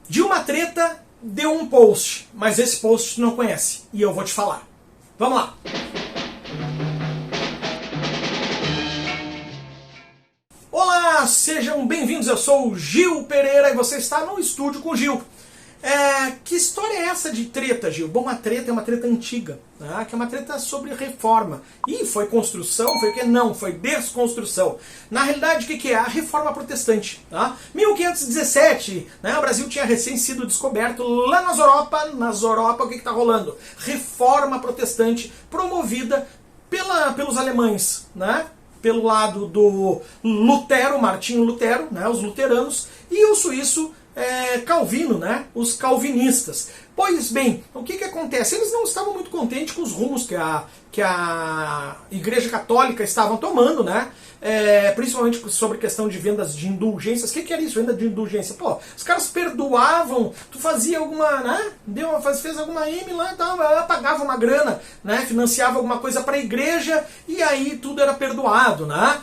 De uma treta deu um post, mas esse post tu não conhece e eu vou te falar. Vamos lá! Olá, sejam bem-vindos, eu sou o Gil Pereira e você está no Estúdio com o Gil. Que história é essa de treta, Gil? Bom, a treta é uma treta antiga, né? Que é uma treta sobre reforma. E foi construção? Foi o quê? Não, foi desconstrução. Na realidade, o que é? A reforma protestante. Tá? 1517, né? O Brasil tinha recém sido descoberto lá nas Europa, o que está rolando? Reforma protestante promovida pelos alemães, né? Pelo lado do Lutero, Martinho Lutero, né? Os luteranos, e o suíço Calvino, né? Os calvinistas. Pois bem, o que acontece? Eles não estavam muito contentes com os rumos que a Igreja Católica estava tomando, né? Principalmente sobre questão de vendas de indulgências. O que era isso, venda de indulgência? Pô, os caras perdoavam, tu fazia alguma, né? Fez alguma M lá e tal, pagava uma grana, né? Financiava alguma coisa para a igreja e aí tudo era perdoado, né?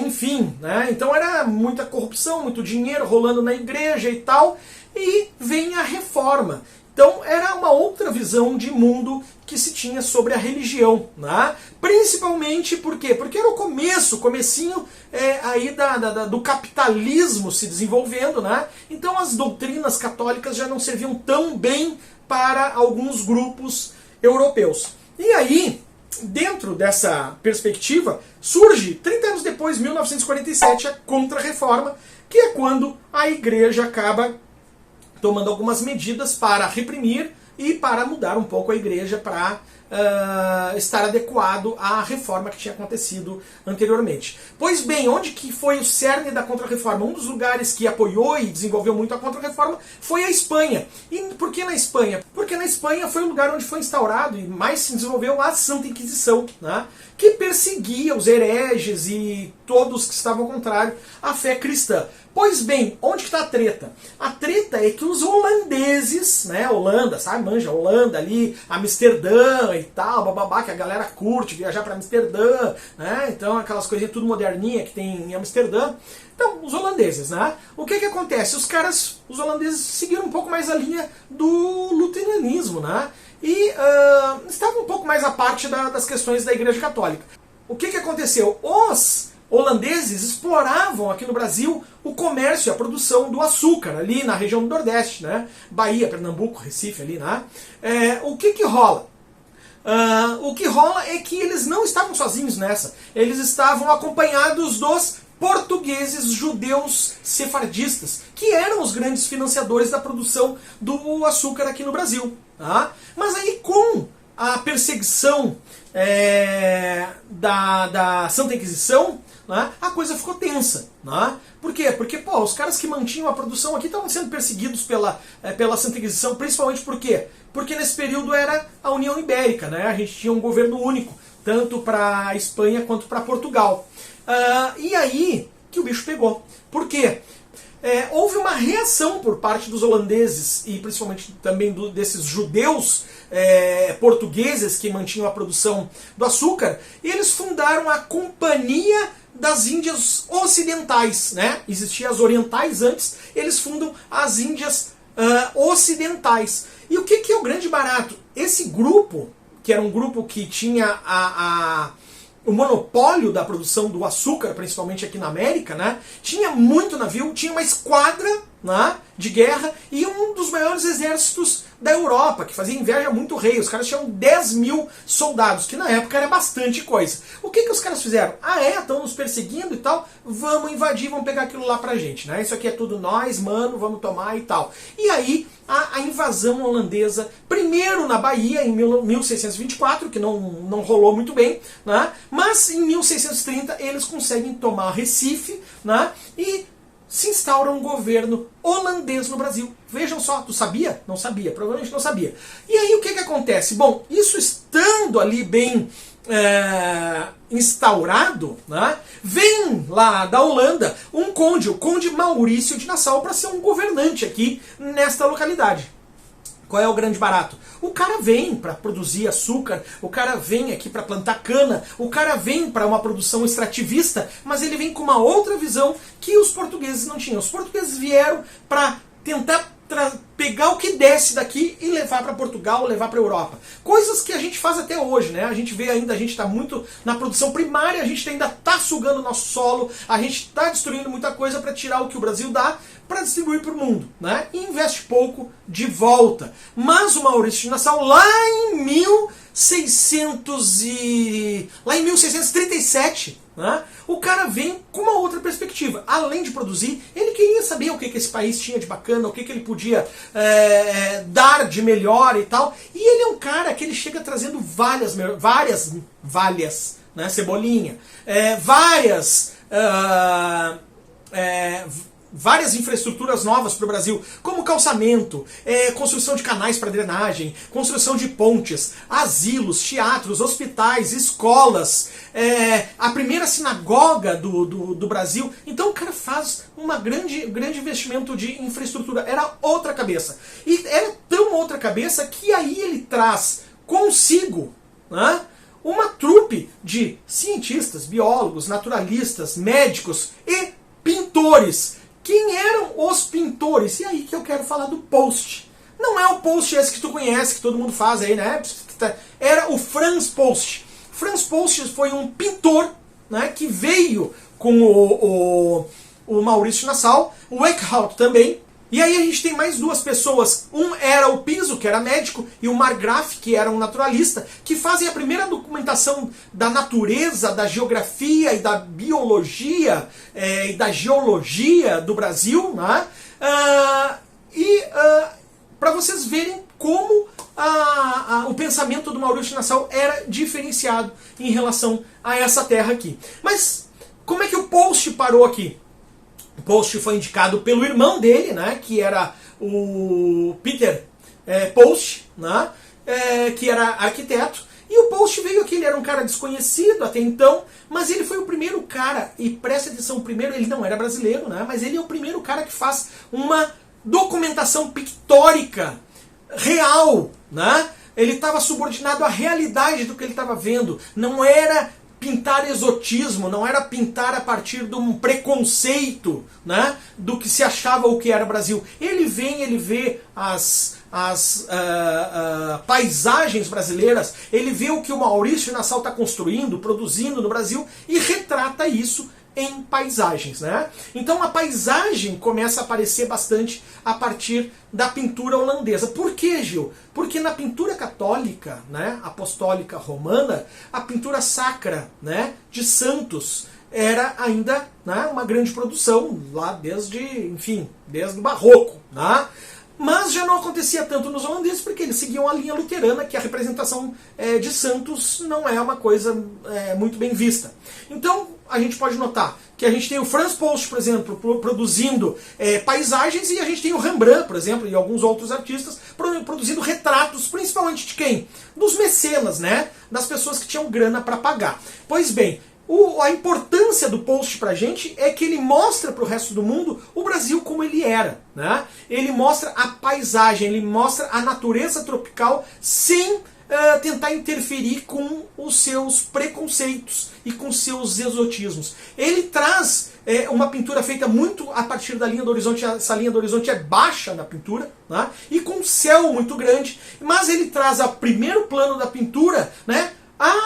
Enfim, né? Então era muita corrupção, muito dinheiro rolando na igreja e tal, e vem a reforma. Então era uma outra visão de mundo que se tinha sobre a religião, né? Principalmente por quê? Porque era o comecinho aí do capitalismo se desenvolvendo, né? Então as doutrinas católicas já não serviam tão bem para alguns grupos europeus. E aí, dentro dessa perspectiva, surge, 30 anos depois, 1947, a Contra-Reforma, que é quando a igreja acaba tomando algumas medidas para reprimir e para mudar um pouco a igreja para estar adequado à reforma que tinha acontecido anteriormente. Pois bem, onde que foi o cerne da Contra-Reforma? Um dos lugares que apoiou e desenvolveu muito a Contra-Reforma foi a Espanha. E por que na Espanha? Porque na Espanha foi o lugar onde foi instaurado e mais se desenvolveu a Santa Inquisição, né? Que perseguia os hereges e todos que estavam contrários à fé cristã. Pois bem, onde está a treta? A treta é que os holandeses, né, Holanda, sabe, manja, Holanda ali, Amsterdã e tal, bababá, que a galera curte viajar para Amsterdã, né, então aquelas coisinhas tudo moderninha que tem em Amsterdã. Então, os holandeses, né, o que acontece? Os holandeses seguiram um pouco mais a linha do luteranismo, né, e estavam um pouco mais à parte das questões da Igreja Católica. O que aconteceu? Os holandeses exploravam aqui no Brasil o comércio e a produção do açúcar, ali na região do Nordeste, né? Bahia, Pernambuco, Recife, ali, né? O que rola? O que rola é que eles não estavam sozinhos nessa. Eles estavam acompanhados dos portugueses judeus sefardistas, que eram os grandes financiadores da produção do açúcar aqui no Brasil. Tá? Mas aí, com a perseguição da Santa Inquisição, né, a coisa ficou tensa. Né? Por quê? Porque os caras que mantinham a produção aqui estavam sendo perseguidos pela Santa Inquisição, principalmente por quê? Porque nesse período era a União Ibérica, né? A gente tinha um governo único, tanto para a Espanha quanto para Portugal. E aí que o bicho pegou. Por quê? Houve uma reação por parte dos holandeses e principalmente também desses judeus portugueses que mantinham a produção do açúcar, e eles fundaram a Companhia das Índias Ocidentais, né? Existiam as orientais antes, eles fundam as Índias Ocidentais. E o que é o grande barato? Esse grupo, que era um grupo que tinha o monopólio da produção do açúcar, principalmente aqui na América, né? Tinha muito navio, tinha uma esquadra, né, de guerra e um dos maiores exércitos da Europa, que fazia inveja muito rei. Os caras tinham 10 mil soldados, que na época era bastante coisa. O que os caras fizeram? Estão nos perseguindo e tal, vamos invadir, vamos pegar aquilo lá pra gente, né? Isso aqui é tudo nós, mano, vamos tomar e tal. E aí, a invasão holandesa, primeiro na Bahia, em 1624, que não rolou muito bem, né? Mas em 1630 eles conseguem tomar Recife, né? E se instaura um governo holandês no Brasil. Vejam só, tu sabia? Não sabia, provavelmente não sabia. E aí o que acontece? Bom, isso estando ali bem instaurado, né, vem lá da Holanda o conde Maurício de Nassau, para ser um governante aqui nesta localidade. Qual é o grande barato? O cara vem para produzir açúcar, o cara vem aqui para plantar cana, o cara vem para uma produção extrativista, mas ele vem com uma outra visão que os portugueses não tinham. Os portugueses vieram para tentar pegar o que desce daqui e levar para Portugal, levar para Europa. Coisas que a gente faz até hoje, né? A gente vê ainda, a gente está muito na produção primária, a gente ainda está sugando o nosso solo, a gente está destruindo muita coisa para tirar o que o Brasil dá para distribuir para o mundo, né? E investe pouco de volta. Mas o Maurício de Nassau, lá em 1637, né? O cara vem com uma outra perspectiva. Além de produzir, ele queria saber o que esse país tinha de bacana, o que ele podia dar de melhor e tal. E ele é um cara que ele chega trazendo várias, né? Cebolinha, várias infraestruturas novas para o Brasil, como calçamento, construção de canais para drenagem, construção de pontes, asilos, teatros, hospitais, escolas, a primeira sinagoga do Brasil. Então o cara faz um grande investimento de infraestrutura. Era outra cabeça. E era tão outra cabeça que aí ele traz consigo, né, uma trupe de cientistas, biólogos, naturalistas, médicos e pintores. Quem eram os pintores? E aí que eu quero falar do Post. Não é o Post esse que tu conhece, que todo mundo faz aí, né? Era o Franz Post. Franz Post foi um pintor, né, que veio com o Maurício de Nassau, o Eckhout também. E aí a gente tem mais duas pessoas. Um era o Piso, que era médico, e o Margraf, que era um naturalista, que fazem a primeira documentação da natureza, da geografia e da biologia e da geologia do Brasil, né? Para vocês verem como o pensamento do Maurício de Nassau era diferenciado em relação a essa terra aqui. Mas como é que o Post parou aqui? O Post foi indicado pelo irmão dele, né, que era o Peter Post, né, que era arquiteto. E o Post veio aqui, ele era um cara desconhecido até então, mas ele foi o primeiro cara, e presta atenção, primeiro, ele não era brasileiro, né, mas ele é o primeiro cara que faz uma documentação pictórica real, né? Ele estava subordinado à realidade do que ele estava vendo. Não era pintar exotismo, não era pintar a partir de um preconceito, né, do que se achava o que era Brasil. Ele vê as paisagens brasileiras, ele vê o que o Maurício de Nassau está construindo, produzindo no Brasil e retrata isso em paisagens, né? Então a paisagem começa a aparecer bastante a partir da pintura holandesa. Por quê, Gil? Porque na pintura católica, né, apostólica romana, a pintura sacra, né, de santos era ainda, né, uma grande produção lá desde o barroco, né? Mas já não acontecia tanto nos holandeses, porque eles seguiam a linha luterana, que a representação de santos não é uma coisa muito bem vista. Então, a gente pode notar que a gente tem o Franz Post, por exemplo, produzindo paisagens, e a gente tem o Rembrandt, por exemplo, e alguns outros artistas produzindo retratos, principalmente de quem? Dos mecenas, né? Das pessoas que tinham grana para pagar. Pois bem, a importância do Post pra gente é que ele mostra pro resto do mundo o Brasil como ele era, né? Ele mostra a paisagem, ele mostra a natureza tropical sem tentar interferir com os seus preconceitos e com seus exotismos. Ele traz uma pintura feita muito a partir da linha do horizonte. Essa linha do horizonte é baixa na pintura, né? E com um céu muito grande, mas ele traz ao primeiro plano da pintura, né,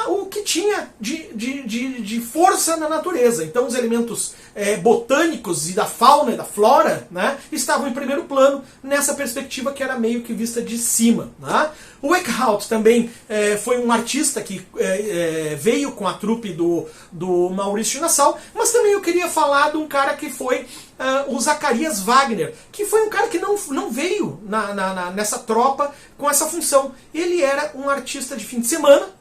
o que tinha de força na natureza. Então os elementos botânicos e da fauna e da flora, né, estavam em primeiro plano nessa perspectiva que era meio que vista de cima, né? O Eckhout também foi um artista que veio com a trupe do Maurício de Nassau, mas também eu queria falar de um cara que foi o Zacarias Wagner, que foi um cara que não veio nessa tropa com essa função. Ele era um artista de fim de semana.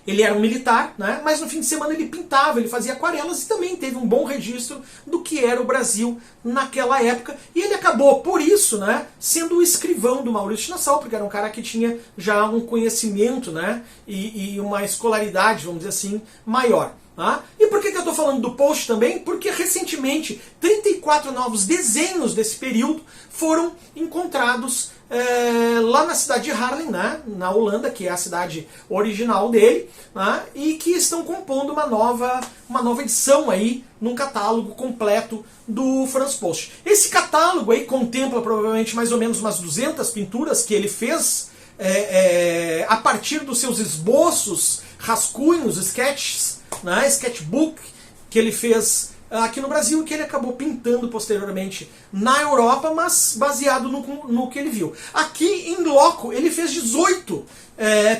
Ele era um militar, né? Mas no fim de semana ele pintava, ele fazia aquarelas e também teve um bom registro do que era o Brasil naquela época. E ele acabou, por isso, né, sendo o escrivão do Maurício de Nassau, porque era um cara que tinha já um conhecimento, né, e uma escolaridade, vamos dizer assim, maior. Tá? E por que eu estou falando do post também? Porque recentemente 34 novos desenhos desse período foram encontrados lá na cidade de Haarlem, né, na Holanda, que é a cidade original dele, né, e que estão compondo uma nova edição aí num catálogo completo do Franz Post. Esse catálogo aí contempla provavelmente mais ou menos umas 200 pinturas que ele fez a partir dos seus esboços, rascunhos, sketches, né, sketchbook que ele fez aqui no Brasil, que ele acabou pintando posteriormente na Europa, mas baseado no que ele viu. Aqui em loco ele fez 18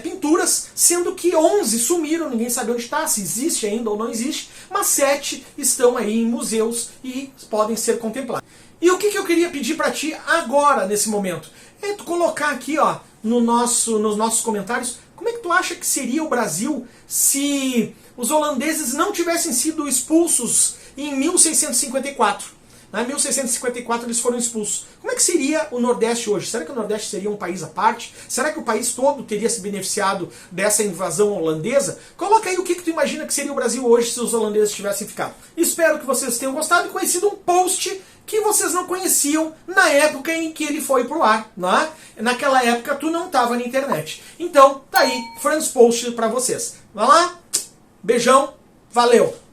pinturas, sendo que 11 sumiram, ninguém sabe onde está, se existe ainda ou não existe, mas 7 estão aí em museus e podem ser contemplados. E o que eu queria pedir para ti agora, nesse momento? É tu colocar aqui, ó, nos nossos comentários, como é que tu acha que seria o Brasil se os holandeses não tivessem sido expulsos em 1654? Em 1654 eles foram expulsos. Como é que seria o Nordeste hoje? Será que o Nordeste seria um país à parte? Será que o país todo teria se beneficiado dessa invasão holandesa? Coloca aí o que tu imagina que seria o Brasil hoje se os holandeses tivessem ficado. Espero que vocês tenham gostado e conhecido um post que vocês não conheciam na época em que ele foi pro ar. Né? Naquela época tu não estava na internet. Então, tá aí, Franz Post para vocês. Vai lá, beijão, valeu!